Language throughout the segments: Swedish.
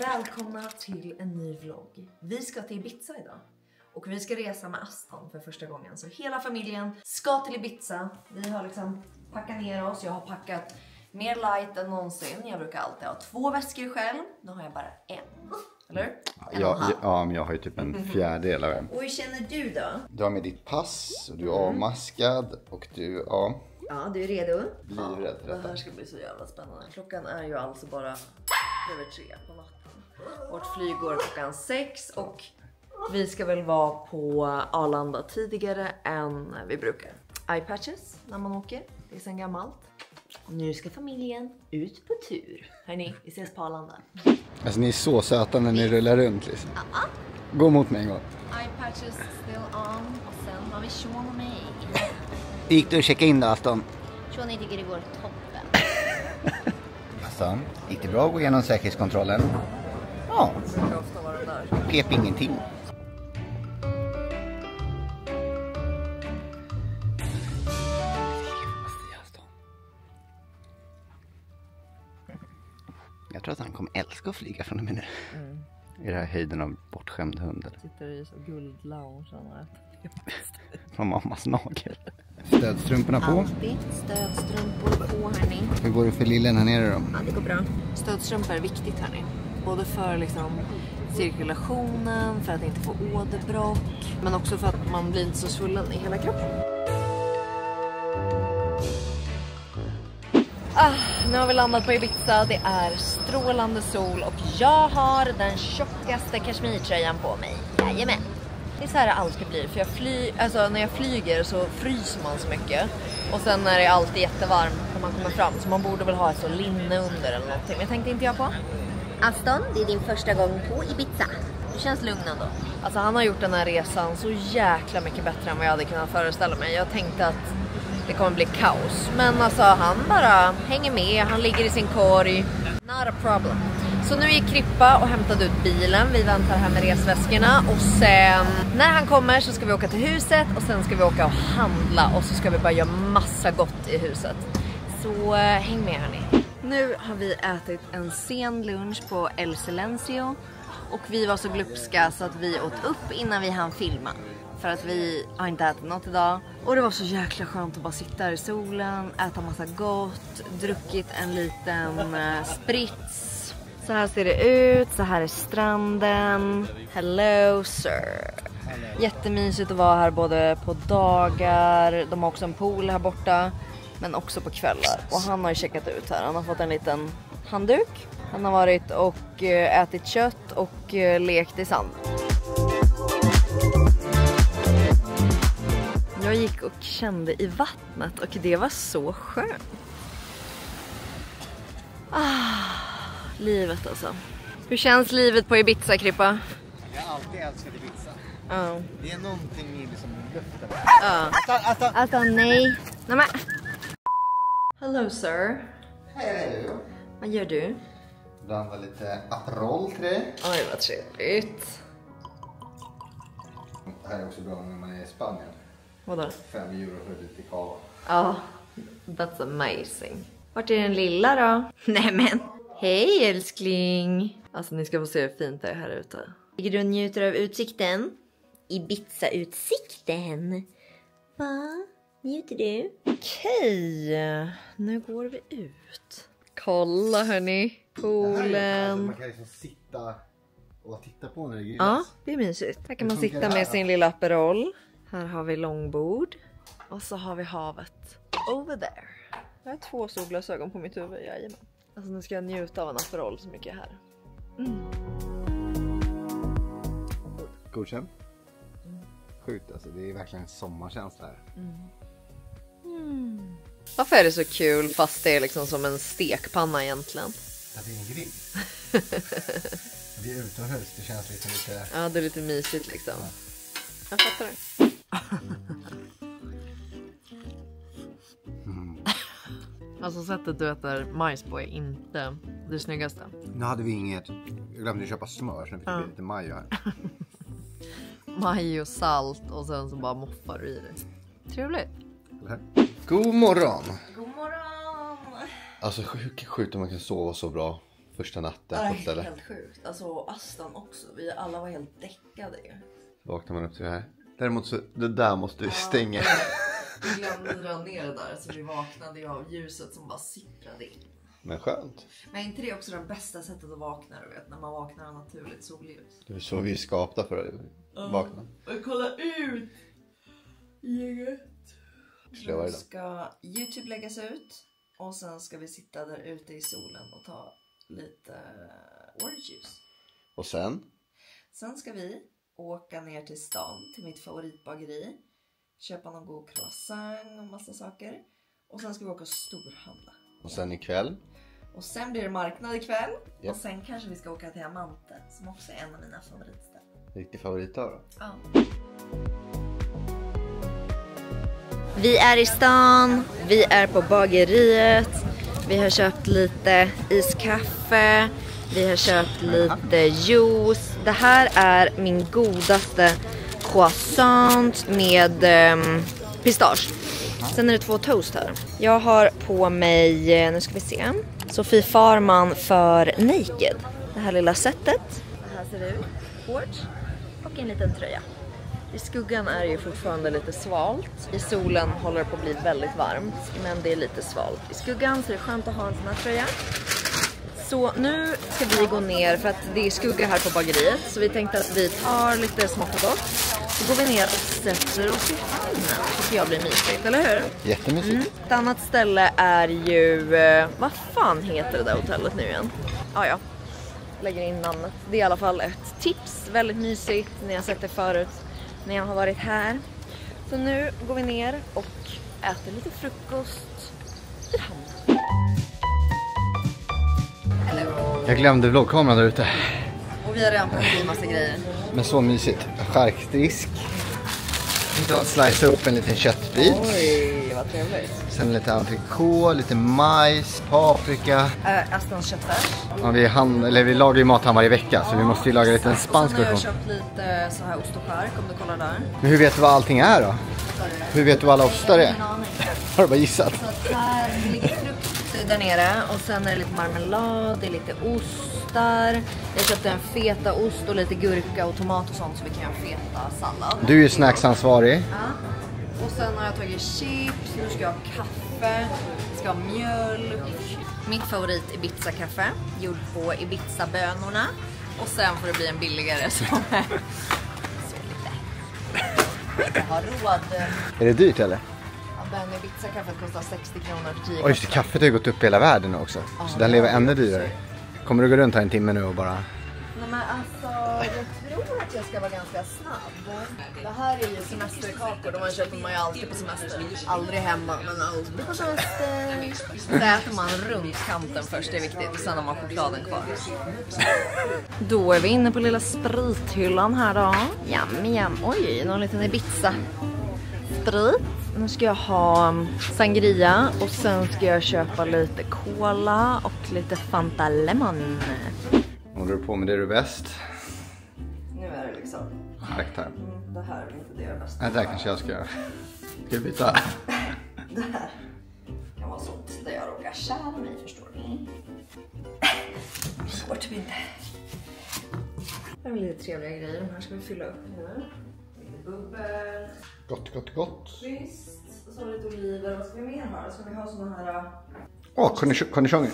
Välkomna till en ny vlogg. Vi ska till Ibiza idag. Och vi ska resa med Aston för första gången. Så hela familjen ska till Ibiza. Vi har liksom packat ner oss. Jag har packat mer light än någonsin. Jag brukar alltid ha 2 väskor själv. Nu har jag bara en. Eller? Ja, men jag har ju typ en fjärdedel av en. Och hur känner du då? Du har med ditt pass och du är avmaskad och du, ja. Ja, du är redo? Livrädd för Det detta. här ska bli så jävla spännande. Klockan är ju alltså bara över 3 på natten. Vårt flyg går klockan 6 och vi ska väl vara på Arlanda tidigare än vi brukar. Eye patches när man åker, det är sen gammalt. Nu ska familjen ut på tur. Hörni, vi ses på Arlanda. Alltså ni är så söta när ni rullar runt liksom. Gå mot mig en gång. Eye patches still on och sen har vi Sean och mig. Gick du och checka in då, Aston? Sean tycker det går toppen. Aston, gick det bra att gå igenom säkerhetskontrollen? Ja. Det brukar ofta vara där. Pep ingenting. Jag tror att han kommer älska att flyga från och med nu. I det här höjden av bortskämd hund. Sitter i så guldlounge och Från mammas nagel. Stödstrumporna på. alltid stödstrumpor på, hörni. Hur går det för lillen här nere då? Ja, det går bra. Stödstrumpor är viktigt, hörni. Både för liksom cirkulationen, för att inte få åderbråck, men också för att man blir inte så svullen i hela kroppen. Nu har vi landat på Ibiza. Det är strålande sol och jag har den tjockaste kashmirtröjan på mig. Jajamän. Det är så här det alltid blir. För när jag flyger så fryser man så mycket. Och sen är det alltid jättevarmt när man kommer fram. Så man borde väl ha ett så linne under eller någonting. Men jag tänkte inte jag på. Aston, det är din första gång på Ibiza. Det känns lugn ändå. Alltså han har gjort den här resan så jäkla mycket bättre än vad jag hade kunnat föreställa mig. Jag tänkte att det kommer bli kaos. Men alltså han bara hänger med. Han ligger i sin korg. Not a problem. Så nu gick Krippa och hämtade ut bilen. Vi väntar här med resväskorna. Och sen när han kommer så ska vi åka till huset. Och sen ska vi åka och handla. Och så ska vi bara göra massa gott i huset. Så häng med hörni. Nu har vi ätit en sen lunch på El Silencio. Och vi var så glupska så att vi åt upp innan vi hann filma. För att vi har inte ätit något idag. Och det var så jäkla skönt att bara sitta här i solen. Äta massa gott. Druckit en liten sprits. Så här ser det ut. Så här är stranden. Hello sir. Jättemysigt att vara här både på dagar. De har också en pool här borta. Men också på kvällar. Och han har ju checkat ut här. Han har fått en liten handduk. Han har varit och ätit kött och lekt i sand. Jag gick och kände i vattnet och det var så skönt. Livet alltså. Hur känns livet på Ibiza, Krippa? Jag har alltid älskat Ibiza. Ja. Det är någonting i liksom luften. Ja. Alltså nej. Nej. Hello sir. Hej. Vad gör du? Blandar lite Aperol till dig. Oj vad trevligt. Det här är också bra när man är i Spanien. Vadå? 5 euro för lite kava. Ja, that's amazing. Vart är den lilla då? Nej men. Hej älskling. Alltså ni ska få se hur fint det är här ute. Ligger du och njuter av utsikten? Ibiza-utsikten. Va? Njuter du? Okej, nu går vi ut. Kolla hörni. Poolen. Man kan liksom sitta och titta på när det grillas. Ja, det är mysigt. Här kan man sitta med sin lilla Aperol. Här har vi långbord. Och så har vi havet. Over there. Jag har 2 solglasögon på mitt huvud. Jajamän. Alltså nu ska jag njuta av en Aperol så mycket här. Godkänd. Sjukt alltså. Det är verkligen en sommarkänsla här. Varför är det så kul fast det är liksom som en stekpanna egentligen? Ja, det är en grill. Det är utomhus. Det känns liksom lite... Ja, det är lite mysigt liksom. Ja. Jag fattar det. Alltså sättet du äter majs på är inte det snyggaste. Nu hade vi inget... Jag glömde köpa smör så nu fick vi lite majo här. Majo, salt och sen så bara moffar du i det. Trevligt. God morgon. God morgon. Alltså sjukt om man kan sova så bra. första natten på Nej, stället. helt sjukt. Alltså Aston också. Vi alla var helt däckade ju. Så vaknar man upp till det här. Däremot så, det där måste vi stänga. Vi glömde dra ner det där så vi vaknade ju av ljuset som bara sipprade in. Men skönt. Men inte det också det bästa sättet att vakna, du vet, när man vaknar av naturligt solljus? Det är så vi är skapta för att vakna. Och kolla ut! Gänget. Nu ska YouTube läggas ut. Och sen ska vi sitta där ute i solen och ta lite orange juice. Och sen? Sen ska vi åka ner till stan, till mitt favoritbageri. Köpa någon god croissant och massa saker. Och sen ska vi åka och storhandla. Och sen ikväll? Och sen blir det marknad ikväll. Yep. Och sen kanske vi ska åka till Amante, som också är en av mina favoritställen. Riktig favorit då? Ja. Vi är i stan, vi är på bageriet. Vi har köpt lite iskaffe. Vi har köpt lite juice. Det här är min godaste croissant med pistage. Sen är det 2 toast här. Jag har på mig, nu ska vi se, Sofie Farman för Naked. Det här lilla setet. Det här ser det ut. Shorts och en liten tröja. I skuggan är det ju fortfarande lite svalt. I solen håller det på att bli väldigt varmt, men det är lite svalt. I skuggan så är det skönt att ha en sån här tröja. Så nu ska vi gå ner för att det är skugga här på bageriet. Så vi tänkte att vi tar lite smått och gott. Så går vi ner och sätter oss i hamnen. Det tycker jag blir mysigt, eller hur? Jättemysigt. Ett annat ställe är ju... vad fan heter det där hotellet nu igen? Ja. Lägger in namnet. Det är i alla fall ett tips. Väldigt mysigt. Ni har sett det förut när jag har varit här. Så nu går vi ner och äter lite frukost i hamnen. Hello. Jag glömde vloggkameran där ute. Och vi har redan fått i massa grejer. Men så mysigt. Charkdisk. Slice upp en liten köttbit. Oj, vad trevligt. Sen lite entrecote, lite majs, paprika. Astons köttfärs. Ja, vi lagar ju mat här varje vecka, så vi måste ju laga lite en spansk version. version. Jag har köpt lite så här ost och skärk, om du kollar där. Men hur vet du vad allting är då? Hur vet du vad alla ostar är? Ingen aning. Har du bara gissat? Så att här ligger frukt där nere och sen är det lite marmelad, det är lite ostar. Jag köpte en feta ost och lite gurka och tomat och sånt så vi kan göra feta sallad. Du är ju snacksansvarig. Ja. Och sen har jag tagit chips, nu ska jag ha kaffe, jag ska ha mjölk. Mitt favorit Ibiza-kaffe, gjord på Ibiza-bönorna. Och sen får det bli en billigare som är så lite. Jag har råd. Är det dyrt eller? Ja, den Ibiza-kaffet kostar 60 kronor för 10 Och just det, kaffet har ju gått upp i hela världen också. Så den lever ännu dyrare. Kommer du gå runt här en timme nu och bara... Nej men alltså, jag tror att jag ska vara ganska snabb. Det här är ju semesterkakor, de köper man ju alltid på semester. Aldrig hemma, men alltid på semester. Så äter man runt kanten först, det är viktigt. Och sen har man chokladen kvar. Då är vi inne på lilla sprithyllan här då. Jam. Oj, någon liten Ibiza. Sprit. Nu ska jag ha sangria och sen ska jag köpa lite cola och lite Fanta Lemon. Håller du på med det du är bäst? Nu är det liksom... Nektar. Det här är inte det jag är bäst. Nej, det här kanske jag ska göra. Ska vi byta? Det här kan vara sånt där jag råkar kära mig, förstår ni? Svårt typ inte. Det är lite trevliga grejer. De här ska vi fylla upp nu. Lite bubbel. Gott. Visst. Och så lite oliver. Vad ska vi mer ha? Ska vi ha såna här... Cornichoner.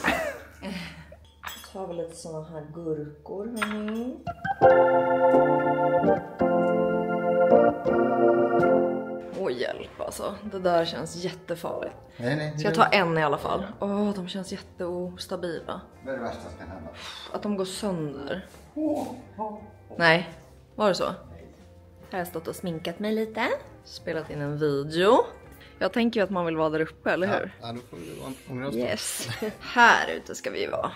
Så har vi lite såna här gurkor. Åh, hjälp alltså. Det där känns jättefarligt. Nej. Ska jag ta en i alla fall? De känns jätteostabila. Vad är det värsta som kan hända? Att de går sönder. Nej, var det så? Här har jag stått och sminkat mig lite. Spelat in en video. Jag tänker ju att man vill vara där uppe, eller hur? Ja, då får vi ångra oss. Yes. Här ute ska vi vara.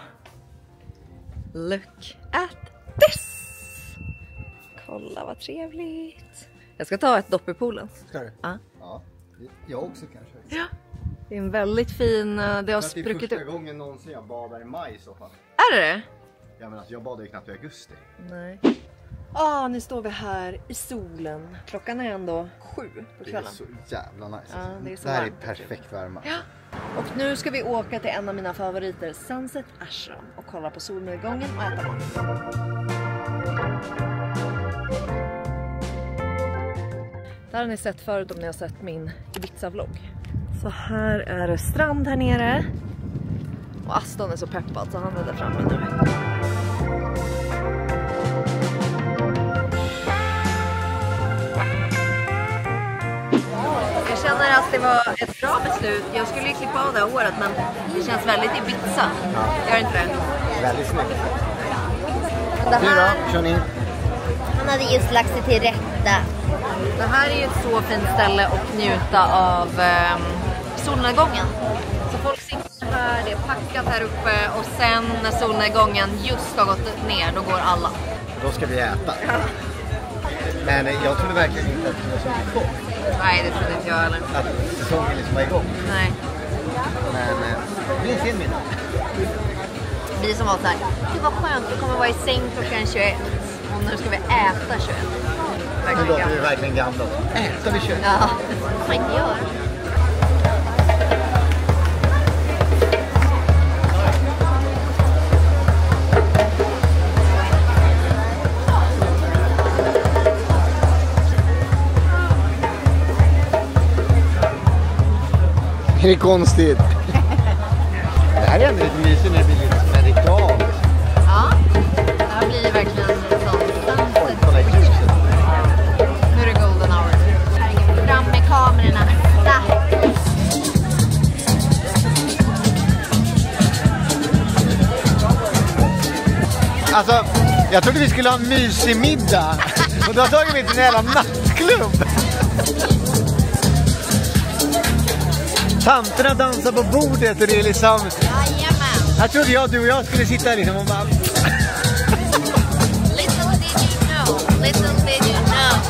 Look at this! Kolla vad trevligt. Jag ska ta ett dopp i poolen. Ska du? Ja. Ja. Jag också kanske. Ja. Det är en väldigt fin... Det har Det är spruckit första upp. gången någonsin jag badar i maj i så fall. Är det? Ja, men alltså, jag badar ju knappt i augusti. Nej. Nu står vi här i solen. Klockan är ändå 7 på Det är kvällen. så jävla nice. Ja, det är så det här är varmt. perfekt värme. Ja. Och nu ska vi åka till en av mina favoriter, Sunset Ashram, och kolla på solnedgången och äta mat. Det har ni sett förut om ni har sett min Ibiza-vlogg. Så här är det strand här nere. Och Aston är så peppad så han är där framme nu. Jag känner att det var ett bra beslut. Jag skulle ju klippa av det här håret, men det känns väldigt Ibiza. Gör inte det? Väldigt snyggt. Det här... Kör ni. Han hade just lagt sig till rätta. Det här är ju ett så fint ställe att njuta av solnedgången. Så folk sitter här, det är packat här uppe och sen när solnedgången just har gått ner, då går alla. Då ska vi äta. Ja. Men jag trodde verkligen inte att det var så igång. Nej, det trodde inte jag heller. Att säsongen liksom var igång. Nej. Men det blir en fin middag. Vi som var så här, det var skönt, vi kommer vara i säng klockan 21. Och nu ska vi äta 21. Nu låter vi verkligen gamla. Äta vi 21. Ja, det får man inte göra. Är det konstigt? Det här är ändå lite mysigt när det blir lite som en reklam. Ja, det här blir verkligen en sån nu är det golden hour. Fram med kamerorna. Alltså, jag trodde vi skulle ha en mysig middag. Och då har tagit vi till en jävla nattklubb. Tanterna dansar på bordet och det är liksom... Jajamän. Jag trodde du och jag skulle sitta liksom och bara... Little did you know, little did you know.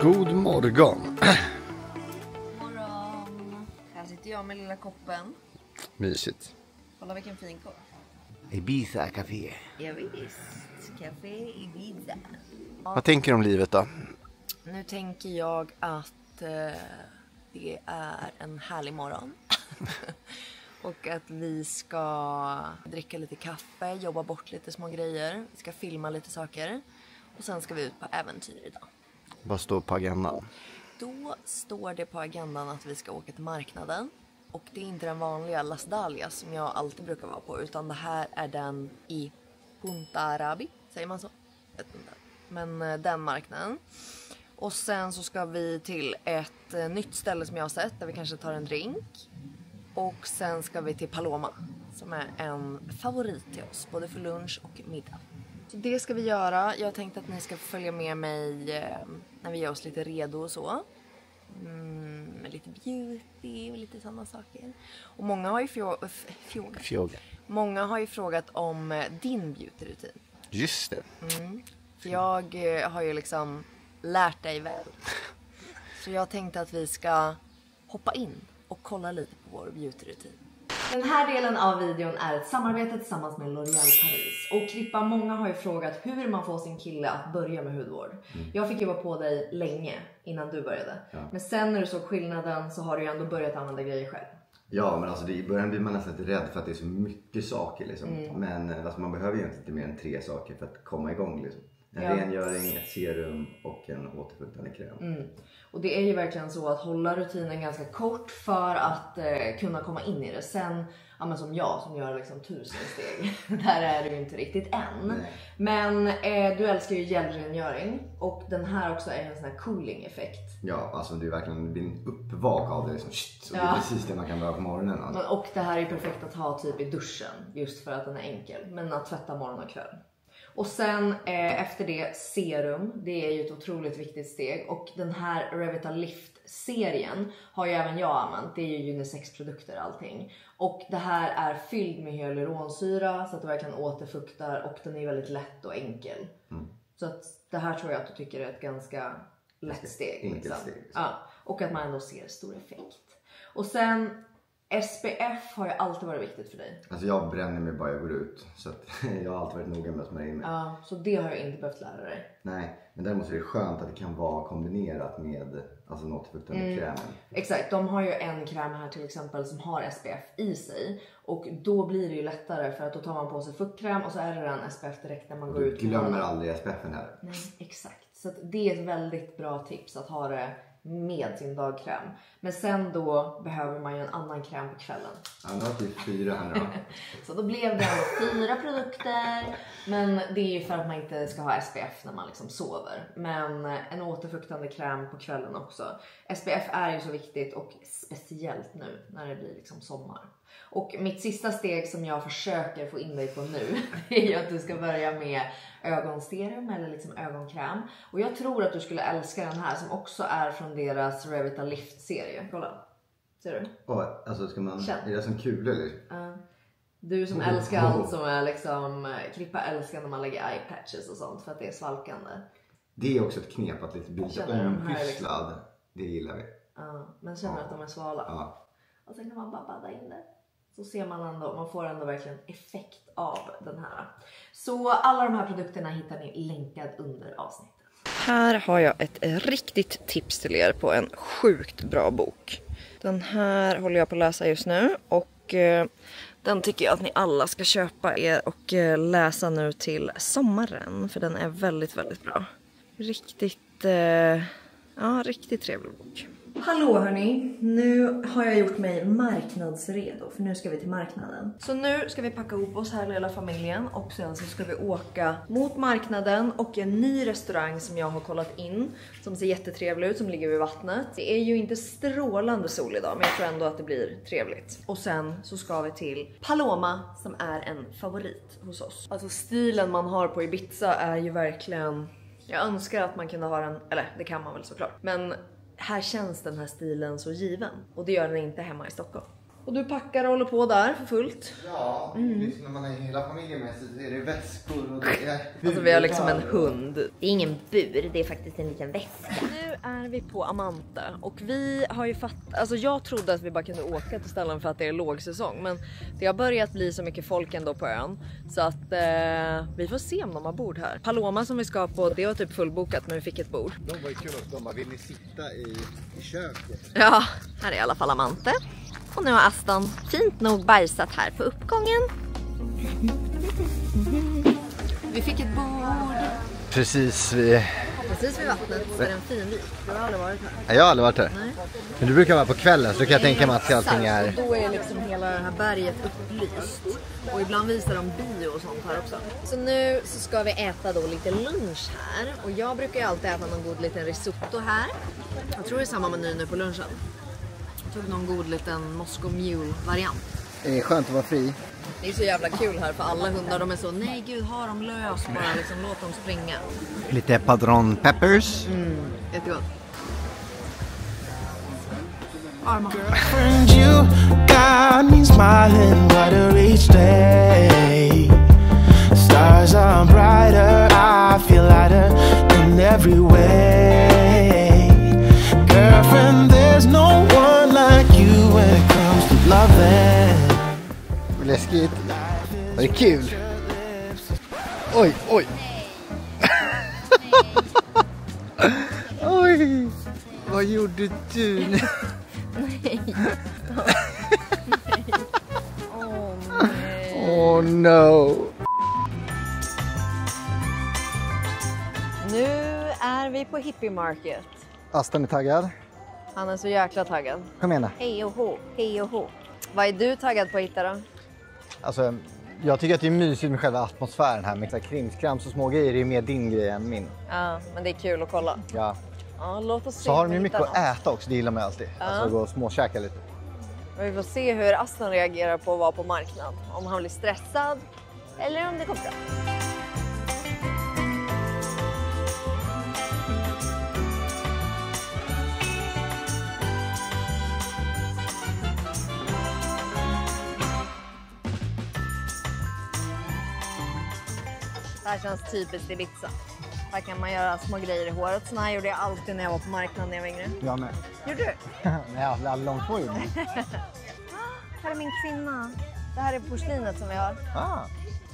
God morgon. Morgon. Här sitter jag med lilla koppen. Mysigt. Kolla vilken fin kopp. Ibiza Café. Ja visst. Café Ibiza. Vad tänker du om livet då? Nu tänker jag att det är en härlig morgon. Och att vi ska dricka lite kaffe, jobba bort lite små grejer. Vi ska filma lite saker. Och sen ska vi ut på äventyr idag. Vad står på agendan? Då står det på agendan att vi ska åka till marknaden. Och det är inte den vanliga Las Dalias som jag alltid brukar vara på. Utan det här är den i Punta Arabi. Säger man så? Men den marknaden. Och sen så ska vi till ett nytt ställe som jag har sett. Där vi kanske tar en drink. Och sen ska vi till Paloma. Som är en favorit till oss. Både för lunch och middag. Så det ska vi göra. Jag tänkte att ni ska följa med mig när vi gör oss lite redo och så. Med lite beauty och lite sådana saker. Och många har ju Många har ju frågat om din beauty-rutin. Just det. För jag har ju liksom lärt dig väl. Så jag tänkte att vi ska hoppa in och kolla lite på vår beauty-rutin. Den här delen av videon är ett samarbete tillsammans med L'Oréal Paris. Och Klippa, många har ju frågat hur man får sin kille att börja med hudvård. Jag fick ju vara på dig länge innan du började. Ja. Men sen när du såg skillnaden så har du ju ändå börjat använda grejer själv. Ja, men alltså i början blir man nästan lite rädd för att det är så mycket saker liksom. Men alltså, man behöver ju inte mer än 3 saker för att komma igång liksom. En rengöring, ett serum och en återfuktande kräm. Och det är ju verkligen så att hålla rutinen ganska kort för att kunna komma in i det. Sen, ja, men som jag som gör liksom 1000 steg, där är du ju inte riktigt än. Nej. Men du älskar ju gelrengöring och den här också är en sån här cooling effekt. Ja, alltså det är verkligen en uppvak av det liksom. Så det är precis det man kan behöva på morgonen. Alltså. Och det här är perfekt att ha typ i duschen just för att den är enkel. Men att tvätta morgon och kväll. Och sen efter det serum, det är ju ett otroligt viktigt steg. Och den här Revitalift-serien har ju även jag använt. Det är ju unisex-produkter allting. Och det här är fylld med hyaluronsyra så att det verkligen återfuktar och den är väldigt lätt och enkel. Så att det här tror jag att du tycker är ett ganska lätt steg. Liksom. Ja, och att man ändå ser stor effekt. Och sen SPF har ju alltid varit viktigt för dig. Alltså jag bränner mig bara jag går ut. Så att jag har alltid varit noga med att smörja in mig. Ja, så det har jag inte behövt lära dig. Nej, men däremot är det skönt att det kan vara kombinerat med alltså något återfuktande krämen. Exakt, de har ju en kräm här till exempel som har SPF i sig. Och då blir det ju lättare för att då tar man på sig fuktkräm och så är det en SPF direkt när man går ut. Du glömmer aldrig SPFen här. Nej, exakt. Så att det är ett väldigt bra tips att ha det med sin dagkräm. Men sen då behöver man ju en annan kräm på kvällen. Ja, nu har typ 4 här nu. Så då blev det 4 produkter. Men det är ju för att man inte ska ha SPF när man liksom sover. Men en återfuktande kräm på kvällen också. SPF är ju så viktigt och speciellt nu när det blir liksom sommar. Och mitt sista steg som jag försöker få in dig på nu är ju att du ska börja med ögonserum eller liksom ögonkräm. Och jag tror att du skulle älska den här som också är från deras Revitalift-serie. Kolla, ser du? Alltså ska man, är det som kul eller? Du som älskar allt som är liksom, Krippa älskar när man lägger eye patches och sånt för att det är svalkande. Det är också ett knep att lite bli ompysslad. Liksom. Det gillar vi. Men känner att de är svala. Ja. Och sen kan man bara badda in det. Så ser man ändå, man får ändå verkligen effekt av den här. Så alla de här produkterna hittar ni länkad under avsnittet. Här har jag ett riktigt tips till er på en sjukt bra bok. Den här håller jag på att läsa just nu och den tycker jag att ni alla ska köpa er och läsa nu till sommaren. För den är väldigt, väldigt bra. Riktigt trevlig bok. Hallå hörni, nu har jag gjort mig marknadsredo för nu ska vi till marknaden. Så nu ska vi packa ihop oss här hela familjen och sen så ska vi åka mot marknaden och en ny restaurang som jag har kollat in som ser jättetrevlig ut, som ligger vid vattnet. Det är ju inte strålande sol idag men jag tror ändå att det blir trevligt. Och sen så ska vi till Paloma som är en favorit hos oss. Alltså stilen man har på Ibiza är ju verkligen... Jag önskar att man kunde ha den, eller det kan man väl såklart. Men här känns den här stilen så given. Och det gör den inte hemma i Stockholm. Och du packar och håller på där för fullt. Ja, liksom när man är hela familjen med så är det väskor och det är... Alltså vi har liksom en hund. Det är ingen bur, det är faktiskt en liten väska. Nu är vi på Amante och vi har ju fattat... Alltså jag trodde att vi bara kunde åka till ställen för att det är lågsäsong. Men det har börjat bli så mycket folk ändå på ön. Så att vi får se om de har bord här. Paloma som vi ska på, det var typ fullbokat men vi fick ett bord. De var ju kul att de vill ni sitta i köket. Ja, här är i alla fall Amante. Och nu har Aston fint nog bajsat här på uppgången. Vi fick ett bord. Precis vid vattnet så är det en fin vik. Du har aldrig varit här? Jag har aldrig varit här. Nej. Men du brukar vara på kvällen så då kan jag tänka mig att allting är... Och då är liksom hela det här berget upplyst. Och ibland visar de bio och sånt här också. Så nu så ska vi äta då lite lunch här. Och jag brukar ju alltid äta någon god liten risotto här. Jag tror det är samma meny nu på lunchen. Jag tog någon god liten Moscow Mule-variant. Det är skönt att vara fri. Det är så jävla kul här för alla hundar, de är så, nej gud, har dem lös bara, liksom, låt dem springa. Lite padron peppers. Jättegott. Girlfriend, you got me smiling brighter each day. Stars are brighter, I feel lighter in every way. Girlfriend, there's no one like you when it comes to loving. Läskigt. Var det kul? Oj, oj. Oj. Vad gjorde du nu? Nej. Oh no. Nu är vi på Hippie Market. Aston är taggad. Han är så jäkla taggad. Kom igen då. Hej och hå, hej och hå. Vad är du taggad på att hitta då? Alltså, jag tycker att det är mysigt med själva atmosfären här. Med krimskrams och små grejer. Det är mer din grej än min. Ja, men det är kul att kolla. Ja. Ja, låt oss se. Så har de ju mycket att äta också, det gillar man alltid. Ja. Alltså gå och småkäka lite. Vi får se hur Aston reagerar på att vara på marknad. Om han blir stressad eller om det går bra. Det här känns typiskt Ibiza. Här kan man göra små grejer i håret. Så här gjorde jag alltid när jag var på marknaden när jag var yngre. Jag med. Gjorde du? Nej, jag har aldrig långt på gjorde. Här är min kvinna. Det här är porslinet som vi har.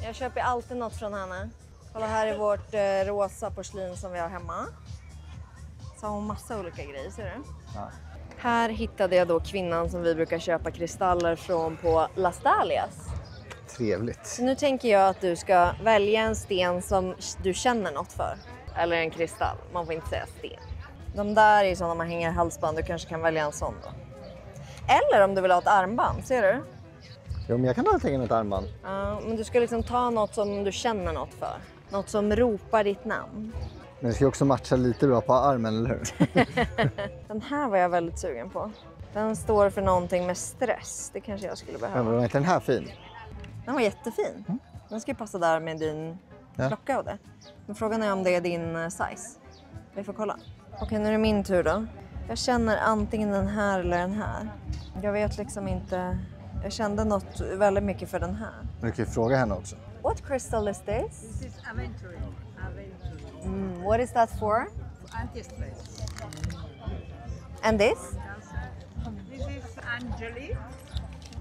Jag köper alltid något från henne. Kolla, här är vårt rosa porslin som vi har hemma. Så har hon massa olika grejer, ser du? Ja. Här hittade jag då kvinnan som vi brukar köpa kristaller från på Las Dahlias. Trevligt. Så nu tänker jag att du ska välja en sten som du känner något för. Eller en kristall, man får inte säga sten. De där är sådana man hänger halsband, du kanske kan välja en sån då. Eller om du vill ha ett armband, ser du? Jo, men jag kan alltid tänka ett armband. Ja, men du ska liksom ta något som du känner något för. Något som ropar ditt namn. Men det ska också matcha lite bra på armen, eller hur? Den här var jag väldigt sugen på. Den står för någonting med stress. Det kanske jag skulle behöva. Men var inte den här fin? Den var jättefin. Den ska ju passa där med din klocka och det. Men frågan är om det är din size. Vi får kolla. Okej, nu är det min tur då. Jag känner antingen den här eller den här. Jag vet liksom inte. Jag kände något väldigt mycket för den här. Du kan ju fråga henne också. What crystal is this? This is aventurine. What is that for? Anti-stress. And this? This is Angeli.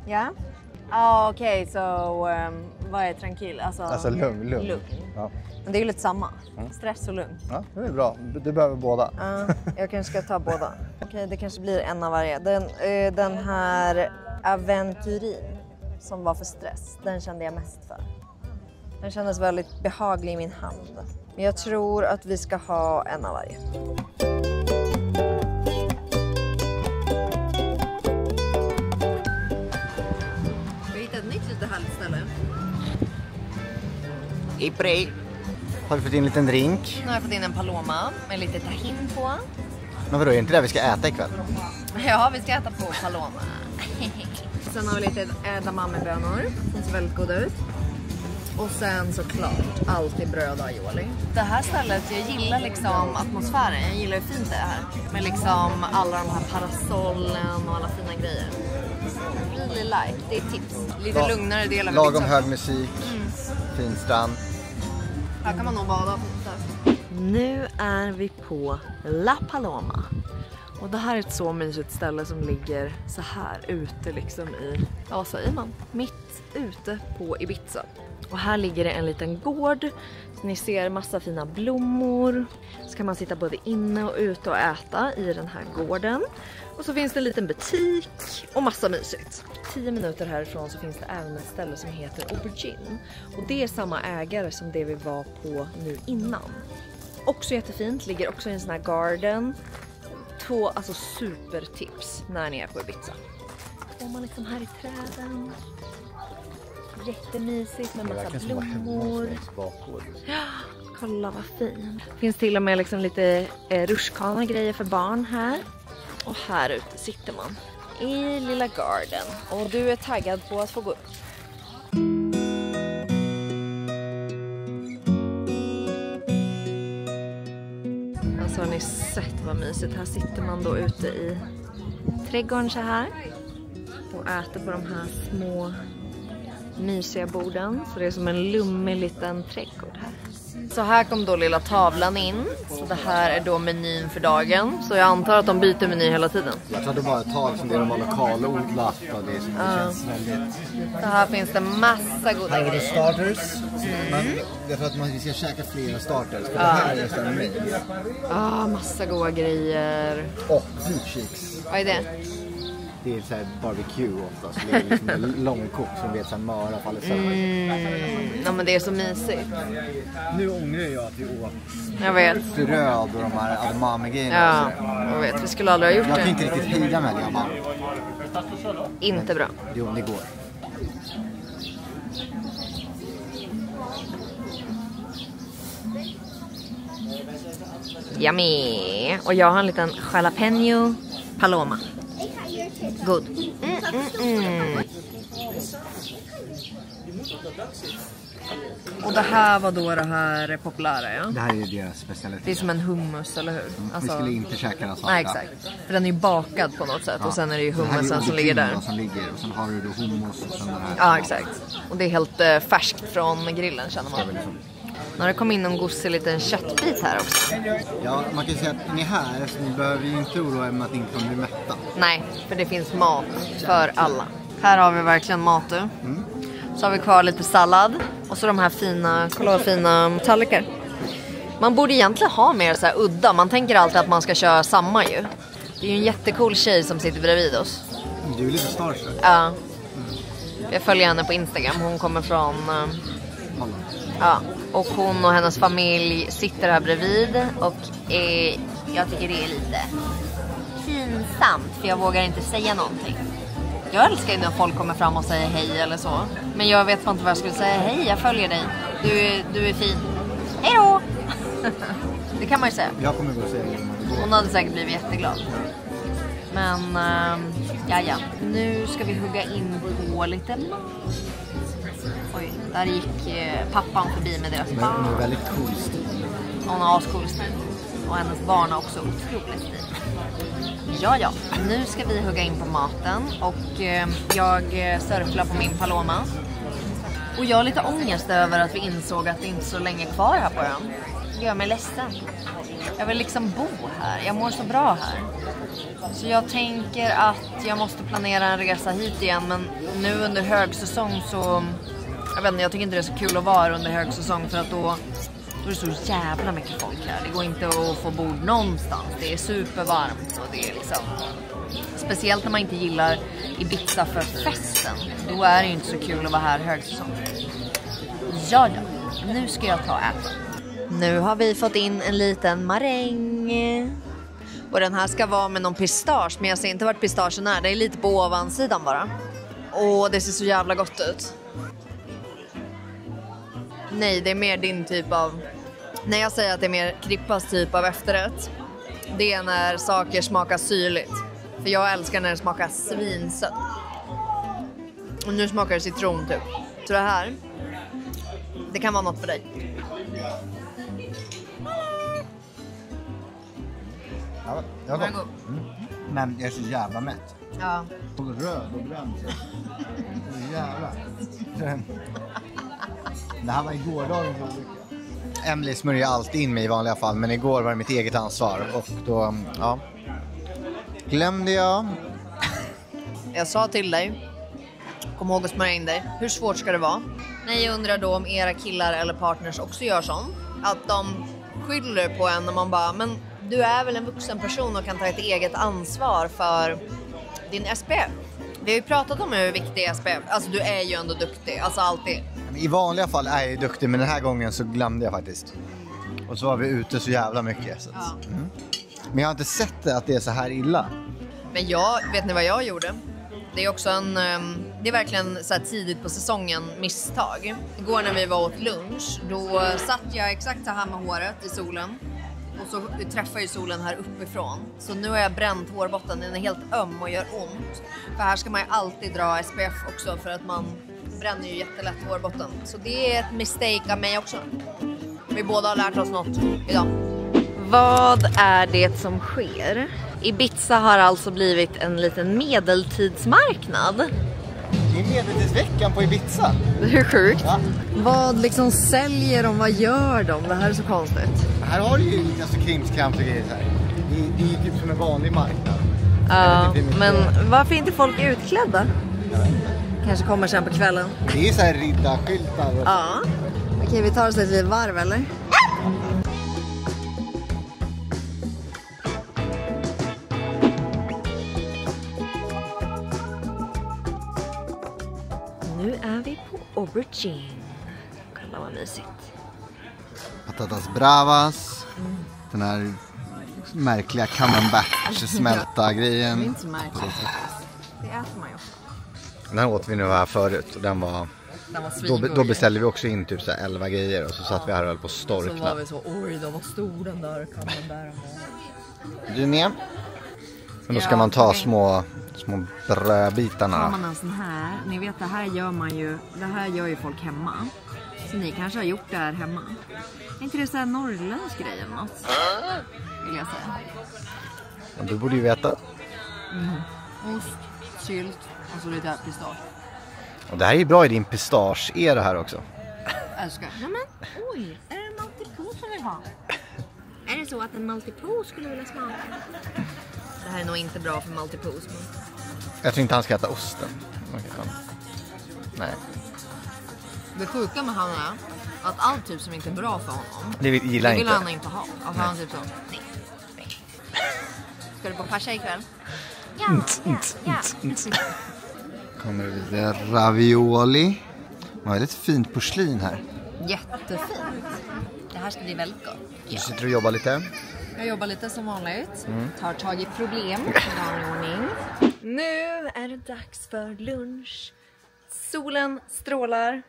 Yeah. Okej, så vad är tranquil? Alltså lugn. Ja. Men det är ju lite samma. Stress och lugn. Ja, det är bra. Du behöver båda. Jag kanske ska ta båda. Okej, det kanske blir en av varje. Den här aventurin som var för stress, den kände jag mest för. Den kändes väldigt behaglig i min hand. Men jag tror att vi ska ha en av varje. Vi hittade ett nytt lite härligt ställe. Har du fått in en liten drink? Nu har jag fått in en paloma med lite tahin på. Men vadå, är det inte det vi ska äta ikväll? Ja, vi ska äta på paloma. Sen har vi lite edamamebönor som ser väldigt goda ut. Och sen såklart alltid bröd och aioli. Det här stället, jag gillar liksom atmosfären. Jag gillar hur fint det är här. Med liksom alla de här parasollen och alla fina grejer. Really like, det är tips. Lite lugnare del av Lagom hög musik, fin strand. Här kan man nog bada. Nu är vi på La Paloma. Och det här är ett så mysigt ställe som ligger så här ute liksom i, ja vad säger man, mitt ute på Ibiza. Och här ligger det en liten gård. Så ni ser massa fina blommor. Så kan man sitta både inne och ute och äta i den här gården. Och så finns det en liten butik och massa mysigt. 10 minuter härifrån så finns det även ett ställe som heter Aubergine. Och det är samma ägare som det vi var på nu innan. Också jättefint, ligger också i en sån här garden. 2 alltså supertips när ni är på Ibiza. Går man liksom här i träden. Jättemysigt med massa blommor. Ja, kolla vad fin. Finns till och med liksom lite rutschkana grejer för barn här. Och här ute sitter man i lilla garden. Och du är taggad på att få gå upp. Alltså har ni sett vad mysigt. Här sitter man då ute i trädgården så här. Och äter på de här små mysiga borden. Så det är som en lummig liten trädgård här. Så här kom då lilla tavlan in. Så det här är då menyn för dagen. Så jag antar att de byter meny hela tiden. Jag tror det bara ett tag som det de har lokalodlat och det känns väldigt... Så här finns det massa goda Här har vi grejer. starters. Men jag tror att vi ska käka flera starters. För det här är just en meny. Massa goda grejer. Och deep chicks. Vad är det? Det är så här barbecue oftast. Det är liksom en långkok som vet så här möra faller sönder. Ja men det är så mysigt. Nu ångrar jag att vi åt Jag vet. bröd och de här edamame-grejerna. Ja, jag vet. Vi skulle aldrig ha gjort Jag kan det. inte riktigt hejda med det, jag bara. Inte bra. Jo, det går. Yummy. Och jag har en liten jalapeno paloma. God. Och det här var då det här populära, ja? Det här är deras specialitet. Det är som en hummus, eller hur? Vi skulle inte käka den svarta. Nej, exakt. För den är ju bakad på något sätt. Och sen är det ju hummusen som ligger där. Och sen har du då hummus och sen den här. Ja, exakt. Och det är helt färskt från grillen, känner man. Nu har det kommit in en gosig liten köttbit här också. Ja, man kan säga att ni är här så ni behöver ju inte oroa er med att ni inte kommer bli mätta. Nej, för det finns mat för alla. Här har vi verkligen mat du. Så har vi kvar lite sallad. Och så de här fina, kolla vad fina tallrikar. Man borde egentligen ha mer så här udda. Man tänker alltid att man ska köra samma ju. Det är ju en jättecool tjej som sitter bredvid oss. Du är lite starstruck. Ja. Jag följer henne på Instagram. Hon kommer från... Ja. Och hon och hennes familj sitter här bredvid. Och jag tycker det är lite pinsamt. För jag vågar inte säga någonting. Jag älskar när folk kommer fram och säger hej eller så. Men jag vet inte vad jag skulle säga. Hej, jag följer dig. Du är fin. Hej då! Det kan man ju säga. Jag kommer gå och säga det. Hon hade säkert blivit jätteglad. Men ja. Nu ska vi hugga in på lite mat. Oj, där gick pappan förbi med deras Men barn. hon är väldigt cool stil. Hon har ascool stil. Och hennes barn har också otroligt stil. Ja. Nu ska vi hugga in på maten. Och jag surflar på min Paloma. Och jag har lite ångest över att vi insåg att det inte är så länge kvar här på den. Det gör mig ledsen. Jag vill liksom bo här. Jag mår så bra här. Så jag tänker att jag måste planera en resa hit igen. Men nu under högsäsong så... Jag tycker inte det är så kul att vara under högsäsong. För att då är det så jävla mycket folk här. Det går inte att få bord någonstans. Det är supervarmt. Och det är liksom... Speciellt när man inte gillar Ibiza för festen. Då är det ju inte så kul att vara här högsäsong. Ja. Nu ska jag ta och äta. Nu har vi fått in en liten maräng. Och den här ska vara med någon pistage. Men jag ser inte vart pistagen är. Det är lite på ovansidan bara. Och det ser så jävla gott ut. Nej, det är mer din typ av... När jag säger att det är mer Krippas typ av efterrätt. Det är när saker smakar syrligt. För jag älskar när det smakar svinsött. Och nu smakar det citron typ. Så det här, det kan vara något för dig. Ja, jag har gått. Men jag är så jävla mätt. Ja. Och röd och grön. Så jävla. Det här var i gårdagen. Emily smörjer alltid in mig i vanliga fall. Men igår var det mitt eget ansvar. Och då, glömde jag. Jag sa till dig, kom ihåg att smörja in dig. Hur svårt ska det vara? Nej, jag undrar då om era killar eller partners också gör sånt. Att de skyller på en och man bara, men du är väl en vuxen person och kan ta ett eget ansvar för din SPF. Vi har ju pratat om hur viktig SPF, alltså du är ju ändå duktig, alltså alltid. I vanliga fall är jag duktig, men den här gången så glömde jag faktiskt. Och så var vi ute så jävla mycket. Så att, Ja. Men jag har inte sett att det är så här illa. Men vet ni vad jag gjorde? Det är också det är verkligen så här tidigt på säsongen misstag. Igår när vi var åt lunch, då satt jag exakt så här med håret i solen. Och så träffar ju solen här uppifrån. Så nu har jag bränt hårbotten, den är helt öm och gör ont. För här ska man ju alltid dra SPF också för att man bränner ju jättelätt hårbotten. Så det är ett mistake av mig också. Vi båda har lärt oss något idag. Vad är det som sker? Ibiza har alltså blivit en liten medeltidsmarknad. Det är medeltidsveckan på Ibiza. Hur sjukt? Ja. Vad liksom säljer de? Vad gör de? Det här är så konstigt. Här har du ju alltså krimskrams och grejer så här. Det är ju typ som en vanlig marknad. Ja, men varför är inte folk utklädda? Kanske kommer sen på kvällen. Det är så här riddarskyltar. Och... Ja. Okej, vi tar oss ett litet varv eller? Nu är vi på Aubergine. Kolla vad mysigt. Patatas bravas. Den här märkliga camembert-smälta grejen. Det är inte så märkligt. Det äter man ju ofta. Den här åt vi nu här förut och den var då beställde vi också in typ så här 11 grejer och så satt vi här och höll på att storkna. Så var vi så, oj de var stor den där camembert. Du är med? Men då ska man ta små brödbitarna. Har man en sån här, ni vet det här gör ju folk hemma. Så ni kanske har gjort det här hemma. Är inte det så här norrländsk grej eller något? Vill jag säga. Ja, du borde ju veta. Ost, sylt och så lite pistage. Och det här är ju bra i din pistage, är det här också? älskar. Nej men, oj, är det en multipose som vill ha? Är det så att en multipose skulle vilja smaka? Det här är nog inte bra för multipose. Men... Jag tror inte han ska äta osten. Nej. Det sjuka med han är att allt typ som inte är bra för honom, Det gillar det vill inte. han inte ha. Alltså han typ så, nej. Ska du på Pascha ikväll? Ja. Kommer det lite ravioli. Man har lite fint porslin här. Jättefint. Det här ska bli väldigt gott. Du sitter och jobbar lite. Jag jobbar lite som vanligt. Tar tag i problem. Ordning. Nu är det dags för lunch. Solen strålar.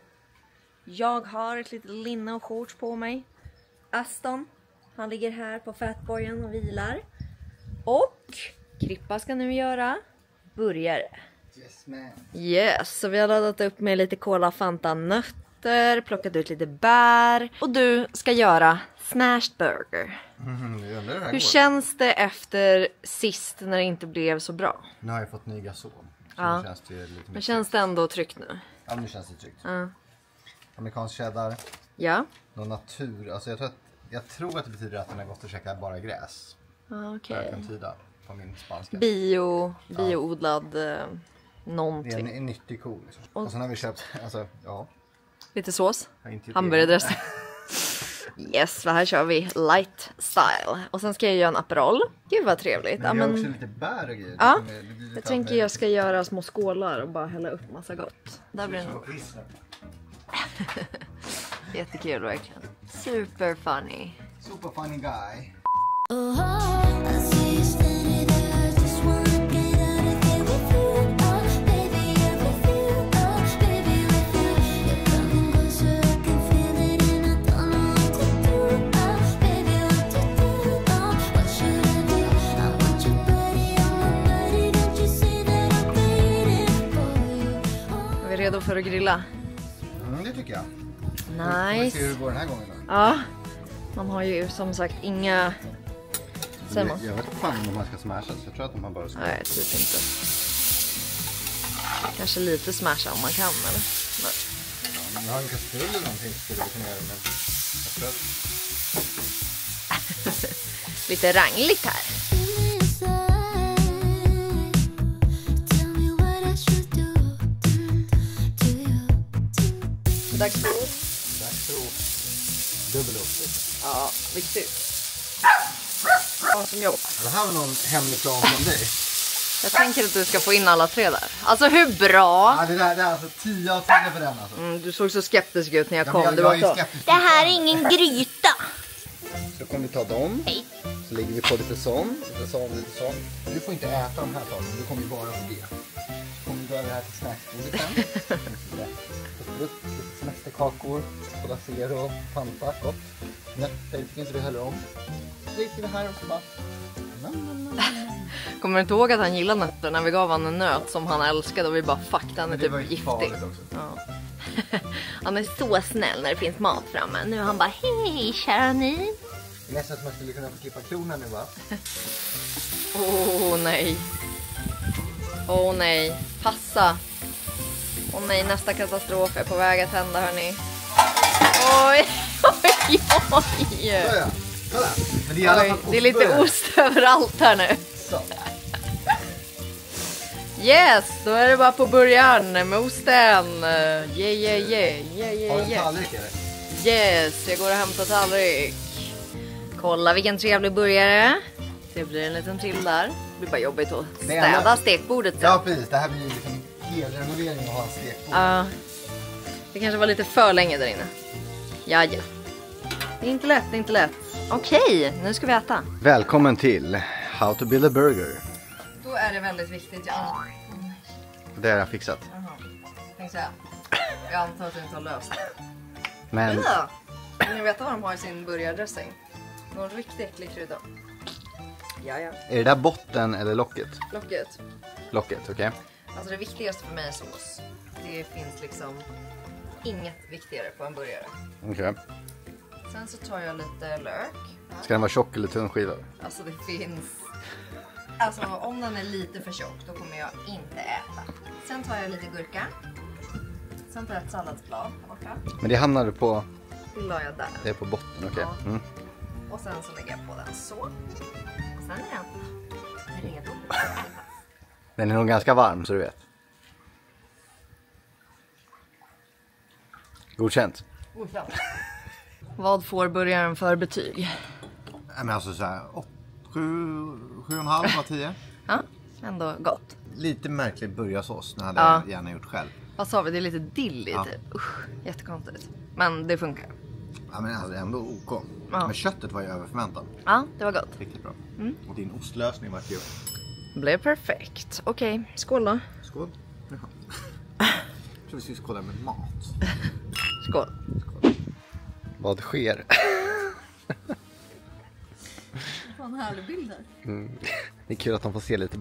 Jag har ett litet linne och shorts på mig. Aston, han ligger här på fatboyen och vilar. Och Krippa ska nu göra burgare. Yes, man. Yes, så vi har laddat upp med lite Cola Fanta nötter, plockat ut lite bär. Och du ska göra smashed burger. Hur känns det efter sist när det inte blev så bra? Nu har jag fått ny gasol. Ja. Nu känns det lite Men känns det ändå tryggt nu? Ja, nu känns det tryggt. Ja. Amerikansk cheddar. Ja. Någon natur. Alltså jag tror att det betyder att den har gått och käkat bara gräs. Okej. Jag kan tyda på min spanska. Bioodlad Det någonting. är en nyttig ko liksom. Och sen har vi köpt, alltså ja. Lite sås. Jag har inte gjort Hamburgardressing. Yes, vad här kör vi light style. Och sen ska jag göra en Aperol. Gud vad trevligt. Men ja, jag har också lite bär och grejer. Ja, Det blir lite jag tänker jag ska göra små skålar och bara hälla upp massa gott. Där blir det nog jättekul verkligen. Super funny. Super funny guy. Är vi redo för att grilla? Det tycker jag. Vi Nice. ser hur det går den här gången då. Ja, man har ju som sagt inga... Säger man? Jag vet inte fan om man ska smashas. Jag tror att man bara ska... Nej, typ inte. Kanske lite smasha om man kan, eller? Nej. Om jag har en kastrull eller någonting skulle jag kunna göra det. Men jag tror att... Lite rangligt här. Dags för ost. Dags för ost. Dubbelost. Ja, viktigt. Ja, som jobb. Det här var någon hemlig plan från dig. Jag tänker att du ska få in alla tre där. Alltså hur bra? Ja, det är alltså 10 av 10 för den alltså. Du såg så skeptisk ut när jag Ja, kom. men Du jag var är så. skeptisk. Det här är ingen gryta. Så kommer vi ta dem. Hej. Så lägger vi på lite sån. Lite sån. Du får inte äta de här sakerna. Du kommer ju bara på det. Så kommer vi göra det här till snacksbordet sen. Sätter upp lite semesterkakor. Cola Zero, Fanta, gott. Nötter tycker inte du heller om. Så lägger vi det här och så bara... Kommer du inte ihåg att han gillade nötter när vi gav han en nöt som han älskade och vi bara fuck, den är Men det var typ ju giftig. farligt också. Ja. Han är så snäll när det finns mat framme. Nu är han bara hej kära ni. Det är nästan att man skulle kunna få klippa klorna nu va? Åh nej. Åh nej. Passa. Åh nej, nästa katastrof är på väg att hända hörni. Oj, oj, oj. Ja. Kolla. Men det är, i alla Oj, fall det är lite ostburgare. ost överallt här nu. Så. Yes, då är det bara på början med osten. Yeah. Har du en tallrik eller? Yes, jag går och hämtar tallrik. Kolla vilken trevlig burgare. Det blir en liten till där. Det blir bara jobbigt att Det är städa alla- stekbordet sen. Ja precis, det här blir liksom hel renovering att ha en stekbord. Ja. Det kanske var lite för länge där inne. Ja. Det är inte lätt. Okej, nu ska vi äta. Välkommen till How to build a burger. Då är det väldigt viktigt, ja. Det har jag fixat. Tänkte säga. Jag antar att du inte har löst det. Men Ja. Vill ni veta vad de har i sin burgardressing? Någon riktigt äcklig krydda. Ja. är det där botten eller locket? Locket. Locket, okej. Alltså det viktigaste för mig är sås. Det finns liksom inget viktigare på en burgare. Okej. Sen så tar jag lite lök. Ska den vara tjock eller tunn skiva? Alltså det finns... Alltså om den är lite för tjock då kommer jag inte äta. Sen tar jag lite gurka. Sen tar jag ett salladsblad borta. Men det hamnade på... Det la jag där. Det är på botten, okej. Ja. Mm. Och sen så lägger jag på den så. Och sen är den redo. Den är nog ganska varm, så du vet. Godkänt. Vad får burgaren för betyg? Nej, men alltså så här 7,5 av 10. Ja, ändå gott. Lite märklig burgarsås. Den hade Ja. jag gärna gjort själv. Vad sa vi? Det är lite dill i Ja. typ. Usch, jättekonstigt. Men det funkar. Ja, men alltså ändå OK. Ja. Men köttet var ju över förväntan. Ja, det var gott. Riktigt bra. Och din ostlösning var kul. Blev perfekt. Okej, skål då. Skål. Jaha. Så vi ska skåla med mat. Skål. Vad sker? Vad en härlig bild här. Det är kul att de får se lite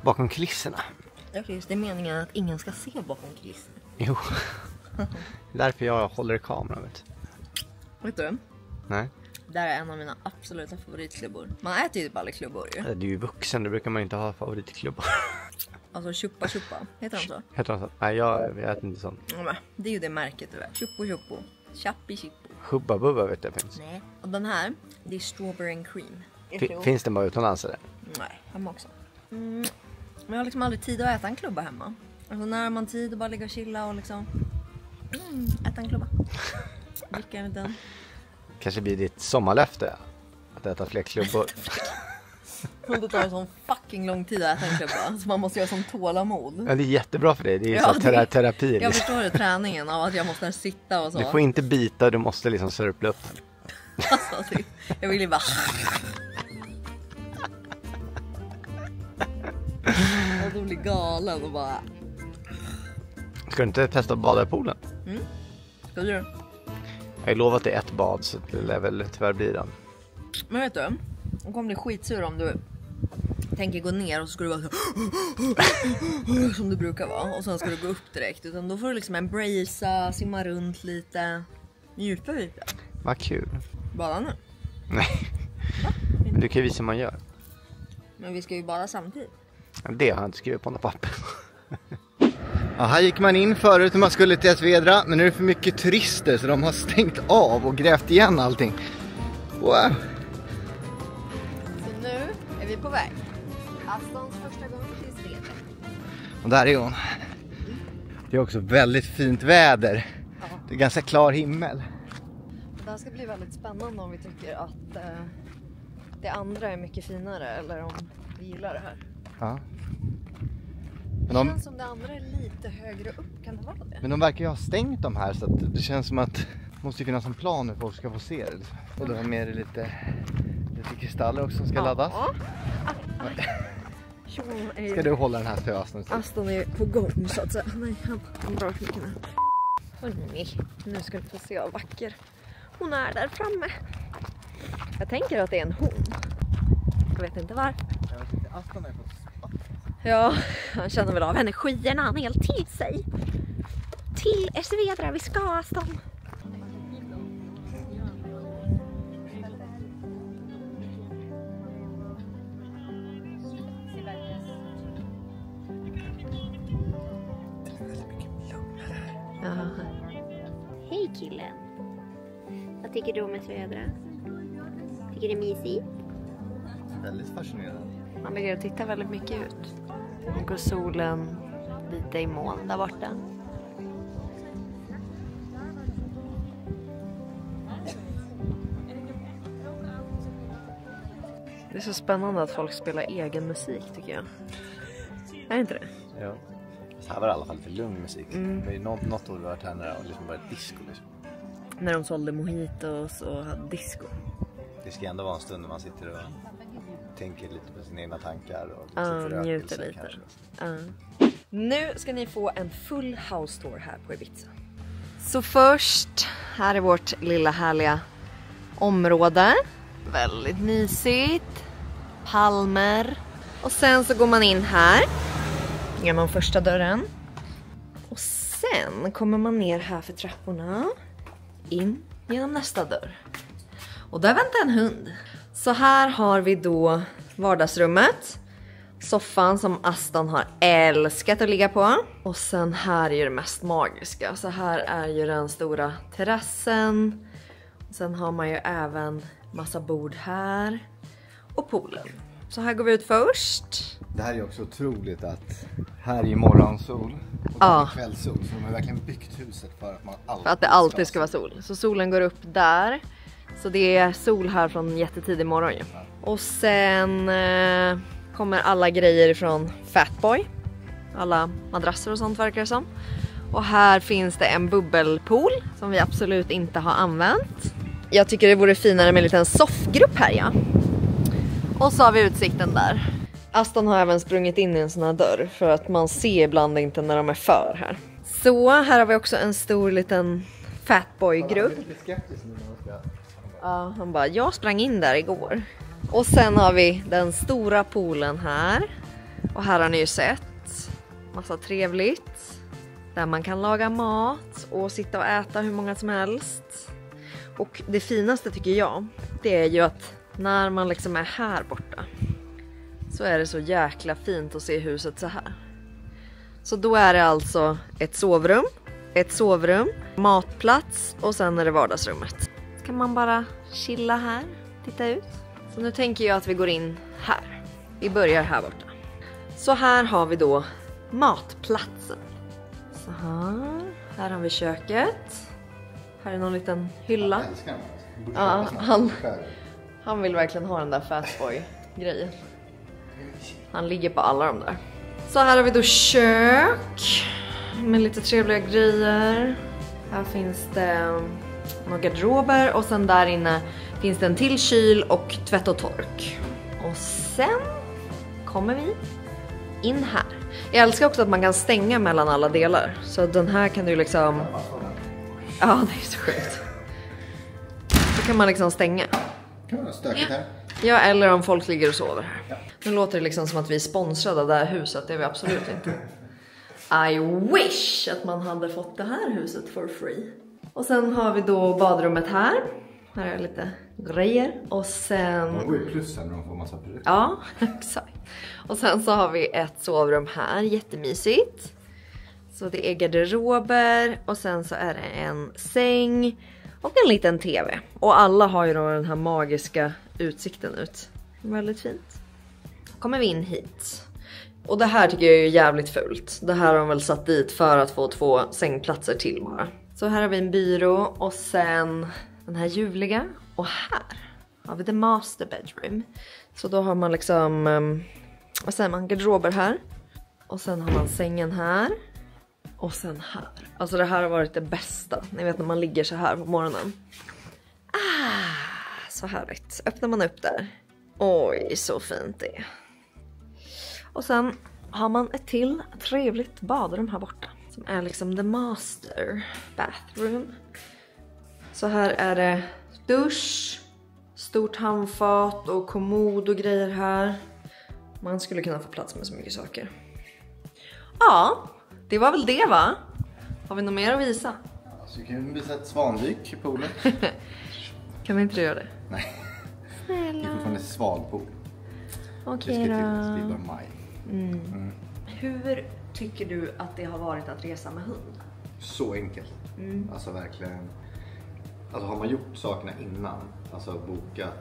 bakom kulisserna. Okej, så det är meningen att ingen ska se bakom kulisserna. Jo. Därför jag håller i kameran, vet du. Vet du? Nej. Det här är en av mina absoluta favoritklubbor. Man äter ju typ aldrig klubbor ju. Du är ju vuxen, det brukar man ju inte ha favoritklubbar. Alltså chupa chupa. Heter de så? Heter de så? Nej, jag äter inte sånt. Ja, men det är ju det märket du vet. Chuppo chuppo. Chappi chippo. Hubba Bubba vet jag finns. Nej. Och den här, det är strawberry and cream. Finns den bara utomlands eller? Nej, hemma också. Men jag har liksom aldrig tid att äta en klubba hemma. Alltså när har man tid att bara ligga och chilla och liksom äta en klubba. Dricka en liten. Kanske blir ditt sommarlöfte att äta fler klubbor. Och det tar sån fucking lång tid att äta en klubba. Så man måste göra sån tålamod. Ja, det är jättebra för dig. Det är Ja, så det- terapi. Jag Liksom. förstår det, träningen av att jag måste sitta och så. Du får inte bita, du måste liksom sörpla upp den. Alltså, typ. Jag vill ju bara... Och då blir galen och bara... Ska du inte testa att bada i poolen? Ska du? Jag har lovat dig ett bad så det lär väl tyvärr bli den. Men vet du, hon kommer bli skitsur om du tänker gå ner och så ska du vara så som du brukar vara. Och sen ska du gå upp direkt. Utan då får du liksom embracea, simma runt lite, njuta lite. Vad kul. Bada nu. Nej. Men du kan ju visa hur man gör. Men vi ska ju bada samtidigt. Det har jag inte skrivit på något papper. Ja, här gick man in förut när man skulle till Esvedra, men nu är det för mycket turister så de har stängt av och grävt igen allting. Wow. Så nu är vi på väg. Astons första gång till Esvedra. Och där är hon. Det är också väldigt fint väder. Det är ganska klar himmel. Det här ska bli väldigt spännande om vi tycker att det andra är mycket finare eller om vi gillar det här. Ja. Det Men känns som det andra är lite högre upp, kan det vara det? de verkar ju ha stängt de här så att det känns som att det måste finnas en plan hur folk ska få se det. Och då är med lite kristaller också som ska laddas. Ska du hålla den här stösen? Aston är på gång så att säga. Nej, han drar mycket nu. Hörrni, nu ska vi få se hur vacker hon är där framme. Jag tänker att det är en hon. Jag vet inte varför. Aston har fått spatt. Ja, han känner väl av energierna han helt till sig. Till Esvedra, vi ska Aston. Hej killen. Vad tycker du om Esvedra? Tycker det är mysigt? Väldigt fascinerande. Man ligger och tittar väldigt mycket ut. Nu går solen lite i moln där borta. Det är så spännande att folk spelar egen musik tycker jag. Är det inte det? Ja. Så här var det i alla fall lite lugn musik. Det är något år vi har varit här när det har liksom varit disco liksom. När de sålde mojitos och hade disco. Det ska ändå vara en stund när man sitter och tänker lite på sina egna tankar och sitter och njuter röker lite. kanske. Nu ska ni få en full house tour här på Ibiza. Så först, här är vårt lilla härliga område. Väldigt mysigt. Palmer. Och sen så går man in här. Genom första dörren. Och sen kommer man ner här för trapporna. In genom nästa dörr. Och där väntar en hund. Så här har vi då vardagsrummet. soffan som Aston har älskat att ligga på. Och sen här är ju det mest magiska. Så här är ju den stora terrassen. Sen har man ju även massa bord här. Och poolen. Så här går vi ut först. Det här är också otroligt att här är ju morgonsol och Ja. kvällssol. Så de har verkligen byggt huset för att man alltid, För att det alltid ska vara sol. Så solen går upp där. Så det är sol här från jättetidig morgon ju. Och sen kommer alla grejer från Fatboy. Alla madrasser och sånt verkar det som. Och här finns det en bubbelpool som vi absolut inte har använt. Jag tycker det vore finare med en liten soffgrupp här, ja. Och så har vi utsikten där. Aston har även sprungit in i en sån här dörr för att man ser ibland inte när de är för här. Så här har vi också en stor liten Fatboy-grupp. Ja, han bara, jag sprang in där igår. Och sen har vi den stora poolen här. Och här har ni ju sett massa trevligt. Där man kan laga mat och sitta och äta hur många som helst. Och det finaste tycker jag, det är ju att när man liksom är här borta så är det så jäkla fint att se huset så här. Så då är det alltså ett sovrum, matplats och sen är det vardagsrummet. Så kan man bara chilla här, titta ut. Så nu tänker jag att vi går in här. Vi börjar här borta. Så här har vi då matplatsen. Så här har vi köket. Här är någon liten hylla. Ja, han vill verkligen ha den där Fatboy-grejen. Han ligger på alla de där. Så här har vi då kök med lite trevliga grejer. Här finns det några garderober och sen där inne finns det en till kyl och tvätt och tork. Och sen kommer vi in här. Jag älskar också att man kan stänga mellan alla delar. Så den här kan du liksom... Ja, det är så sjukt. Så kan man liksom stänga. Kan vara stökigt här. Ja, eller om folk ligger och sover här. Ja. Nu låter det liksom som att vi är sponsrade av det här huset. Det är vi absolut inte. I wish att man hade fått det här huset for free. Och sen har vi då badrummet här. Här är lite grejer. Och sen... De går ju plus sen när de får massa produkter. Ja, exakt. Och sen så har vi ett sovrum här. Jättemysigt. Så det är garderober. Och sen så är det en säng. Och en liten tv. Och alla har ju då den här magiska utsikten ut. Väldigt fint. Kommer vi in hit. Och det här tycker jag är jävligt fult. Det här har de väl satt dit för att få 2 sängplatser till bara. Så här har vi en byrå. Och sen den här ljuvliga. Och här har vi the master bedroom. Så då har man liksom... vad säger man? Garderober här. Och sen har man sängen här. Och sen här. Alltså det här har varit det bästa. Ni vet när man ligger så här på morgonen. Så härligt. Öppnar man upp där. Oj, så fint det är. Och sen har man ett till trevligt badrum här borta. Som är liksom the master bathroom. Så här är det dusch. Stort handfat och kommod och grejer här. Man skulle kunna få plats med så mycket saker. Ja, det var väl det, va? Har vi något mer att visa? Så kan vi visa ett svandyk i poolen. Kan vi inte göra det? Nej. Det är fortfarande svalpool. Okej Det ska då. till i maj. Hur tycker du att det har varit att resa med hund? Så enkelt. Alltså verkligen. Alltså har man gjort sakerna innan, alltså bokat.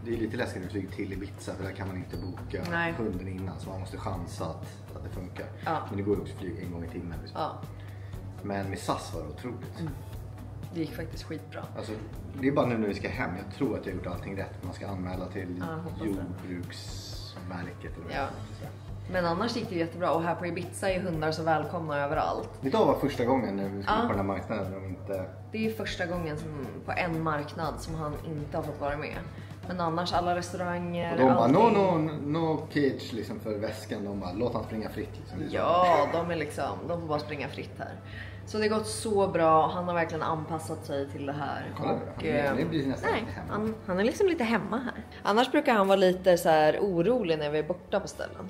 Det är lite läskigt att flyga till Ibiza för där kan man inte boka hunden innan. Så man måste chansa att det funkar. Ja. Men det går ju också att flyga en gång i timmen. Liksom. Ja, Men med SAS var det otroligt. det gick faktiskt skitbra. Alltså, det är bara nu när vi ska hem. Jag tror att jag har gjort allting rätt. Man ska anmäla till hoppas det. Jordbruksverket. Eller vad Ja. det är. Men annars gick det jättebra och här på Ibiza är hundar så välkomna överallt. Idag var första gången när vi skulle på den här marknaden. De inte... Det är första gången som, på en marknad som han inte har fått vara med. Men annars alla restauranger, Och de bara, allting. no cage liksom för väskan. De bara, låt han springa fritt. Liksom. Ja, de är liksom, de får bara springa fritt här. Så det har gått så bra, han har verkligen anpassat sig till det här. Kolla, han blir nästan nej, lite hemma. han är liksom lite hemma här. Annars brukar han vara lite så här orolig när vi är borta på ställen.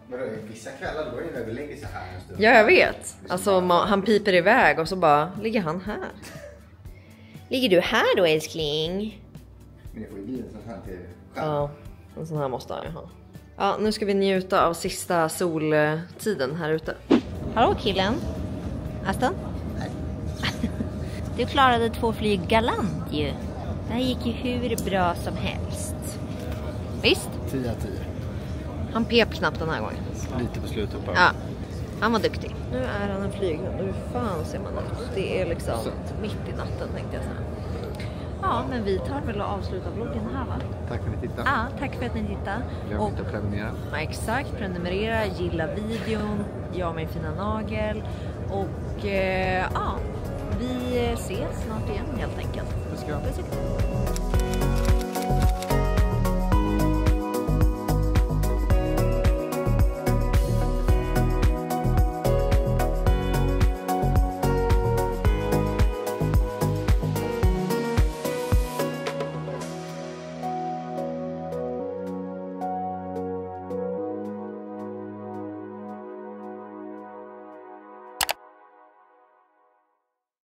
Men vissa kvällar då är det överlägger så här en stund. Ja, jag vet. Alltså han piper iväg och så bara, ligger han här? Ligger du här då, älskling? Men det får ju bli en sån här till själv. Ja, en sån här måste han ju ha. Ja, nu ska vi njuta av sista soltiden här ute. Hallå killen. Aston? Nej. Du klarade 2 flyg galant ju. Det här gick ju hur bra som helst. Visst? 10 av 10. Han pep knappt den här gången. Lite på slutet bara. Ja, han var duktig. Nu är han en flyghund. Hur fan ser man ut? Det är liksom mitt i natten tänkte jag säga. Ja, men vi tar väl och avslutar vloggen här va? Tack för att ni tittade. Ja, tack för att ni tittade. Glöm inte att prenumerera. Ja, exakt, prenumerera, gilla videon, jag med fina nagel. Och ja, vi ses snart igen helt enkelt. Puss och kram. Puss och kram.